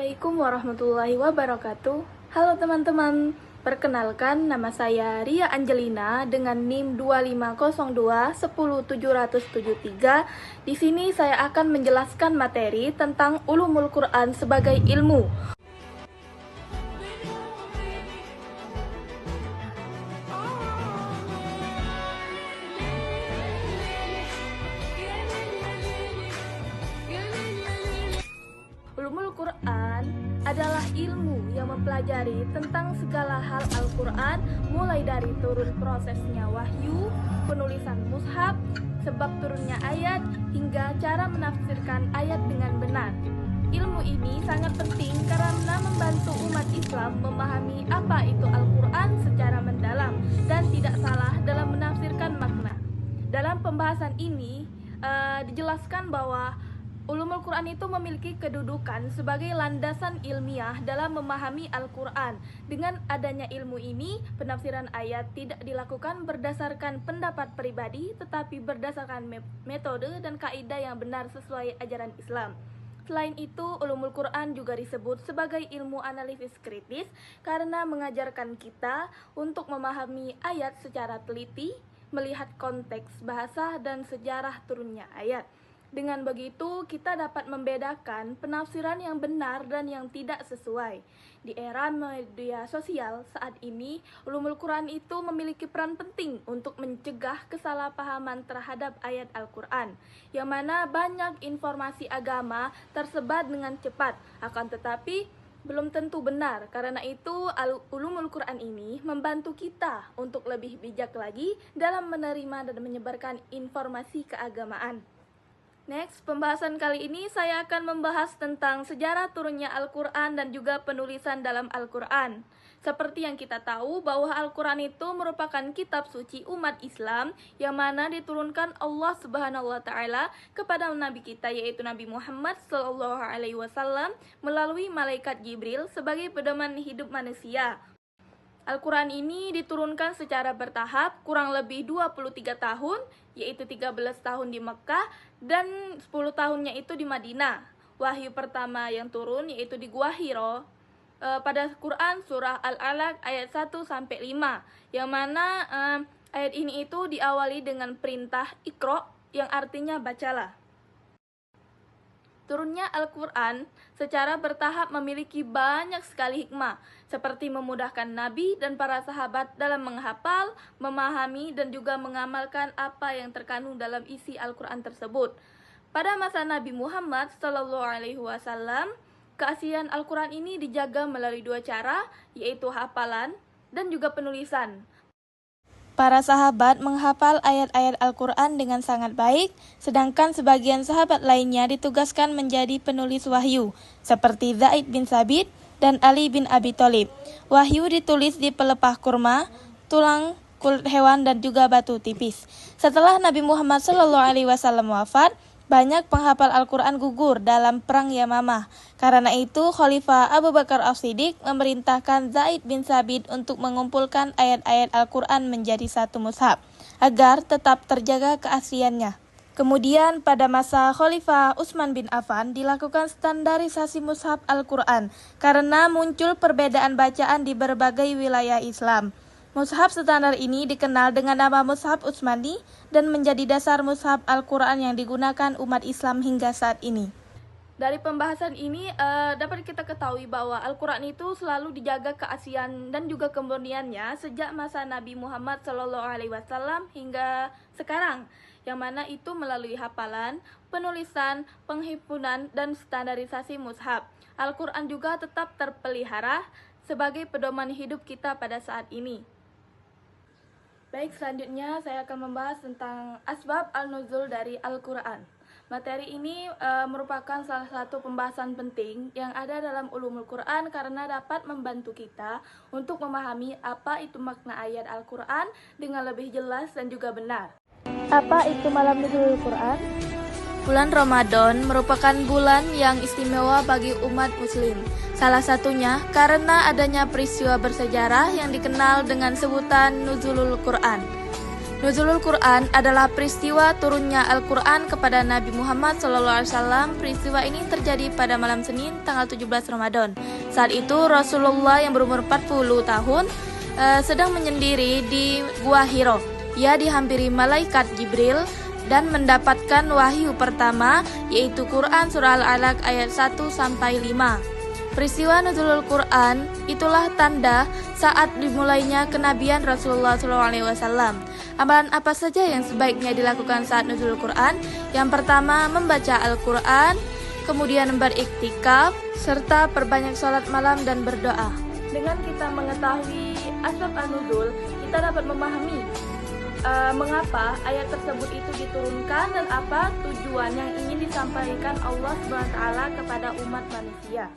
Assalamualaikum warahmatullahi wabarakatuh. Halo teman-teman, perkenalkan nama saya Ria Angelina dengan NIM 2502-10773. Di sini saya akan menjelaskan materi tentang Ulumul Quran sebagai ilmu. Ulumul Quran adalah ilmu yang mempelajari tentang segala hal Al-Quran, mulai dari turun prosesnya wahyu, penulisan mushaf, sebab turunnya ayat, hingga cara menafsirkan ayat dengan benar. Ilmu ini sangat penting karena membantu umat Islam memahami apa itu Al-Quran secara mendalam dan tidak salah dalam menafsirkan makna. Dalam pembahasan ini dijelaskan bahwa Ulumul Quran itu memiliki kedudukan sebagai landasan ilmiah dalam memahami Al-Quran. Dengan adanya ilmu ini, penafsiran ayat tidak dilakukan berdasarkan pendapat pribadi, tetapi berdasarkan metode dan kaidah yang benar sesuai ajaran Islam. Selain itu, Ulumul Quran juga disebut sebagai ilmu analisis kritis karena mengajarkan kita untuk memahami ayat secara teliti, melihat konteks bahasa dan sejarah turunnya ayat. Dengan begitu, kita dapat membedakan penafsiran yang benar dan yang tidak sesuai. Di era media sosial saat ini, Ulumul Quran itu memiliki peran penting untuk mencegah kesalahpahaman terhadap ayat Al-Quran, yang mana banyak informasi agama tersebar dengan cepat, akan tetapi belum tentu benar. Karena itu, Ulumul Quran ini membantu kita untuk lebih bijak lagi dalam menerima dan menyebarkan informasi keagamaan. Next, pembahasan kali ini saya akan membahas tentang sejarah turunnya Al-Quran dan juga penulisan dalam Al-Quran. Seperti yang kita tahu bahwa Al-Quran itu merupakan kitab suci umat Islam yang mana diturunkan Allah Subhanahu wa Ta'ala kepada Nabi kita, yaitu Nabi Muhammad SAW, melalui malaikat Jibril sebagai pedoman hidup manusia. Al-Quran ini diturunkan secara bertahap kurang lebih 23 tahun, yaitu 13 tahun di Mekah dan 10 tahunnya itu di Madinah. Wahyu pertama yang turun yaitu di Gua Hiro pada Quran surah Al-Alaq ayat 1-5, yang mana ayat ini itu diawali dengan perintah Iqra yang artinya bacalah. Turunnya Al-Quran secara bertahap memiliki banyak sekali hikmah, seperti memudahkan Nabi dan para sahabat dalam menghafal, memahami, dan juga mengamalkan apa yang terkandung dalam isi Al-Quran tersebut. Pada masa Nabi Muhammad SAW, keaslian Al-Quran ini dijaga melalui dua cara, yaitu hafalan dan juga penulisan. Para sahabat menghafal ayat-ayat Al-Quran dengan sangat baik, sedangkan sebagian sahabat lainnya ditugaskan menjadi penulis wahyu, seperti Zaid bin Sabit dan Ali bin Abi Thalib. Wahyu ditulis di pelepah kurma, tulang, kulit hewan, dan juga batu tipis. Setelah Nabi Muhammad SAW wafat, banyak penghafal Al-Quran gugur dalam perang Yamamah. Karena itu, Khalifah Abu Bakar As-Siddiq memerintahkan Zaid bin Sabit untuk mengumpulkan ayat-ayat Al-Quran menjadi satu mushaf, agar tetap terjaga keasliannya. Kemudian pada masa Khalifah Utsman bin Affan dilakukan standarisasi mushaf Al-Quran, karena muncul perbedaan bacaan di berbagai wilayah Islam. Mushaf standar ini dikenal dengan nama Mushaf Utsmani dan menjadi dasar mushaf Al-Quran yang digunakan umat Islam hingga saat ini. Dari pembahasan ini dapat kita ketahui bahwa Al-Quran itu selalu dijaga keaslian dan juga kemurniannya sejak masa Nabi Muhammad SAW hingga sekarang, yang mana itu melalui hafalan, penulisan, penghimpunan, dan standarisasi mushaf. Al-Quran juga tetap terpelihara sebagai pedoman hidup kita pada saat ini. Baik, selanjutnya saya akan membahas tentang asbab al-nuzul dari Al-Quran. Materi ini merupakan salah satu pembahasan penting yang ada dalam Ulumul Quran karena dapat membantu kita untuk memahami apa itu makna ayat Al-Quran dengan lebih jelas dan juga benar. Apa itu malam nuzulul Quran? Bulan Ramadan merupakan bulan yang istimewa bagi umat muslim. Salah satunya karena adanya peristiwa bersejarah yang dikenal dengan sebutan Nuzulul Quran. Nuzulul Quran adalah peristiwa turunnya Al-Quran kepada Nabi Muhammad SAW. Peristiwa ini terjadi pada malam Senin tanggal 17 Ramadan. Saat itu Rasulullah yang berumur 40 tahun sedang menyendiri di Gua Hiro. Ia dihampiri malaikat Jibril dan mendapatkan wahyu pertama, yaitu Quran surah Al-Alaq ayat 1-5. Peristiwa nuzulul Quran itulah tanda saat dimulainya kenabian Rasulullah SAW. Amalan apa saja yang sebaiknya dilakukan saat nuzulul Quran? Yang pertama, membaca Al-Quran, kemudian beriktikaf, serta perbanyak sholat malam dan berdoa. Dengan kita mengetahui asbab an-nuzul, kita dapat memahami mengapa ayat tersebut itu diturunkan dan apa tujuan yang ingin disampaikan Allah SWT kepada umat manusia.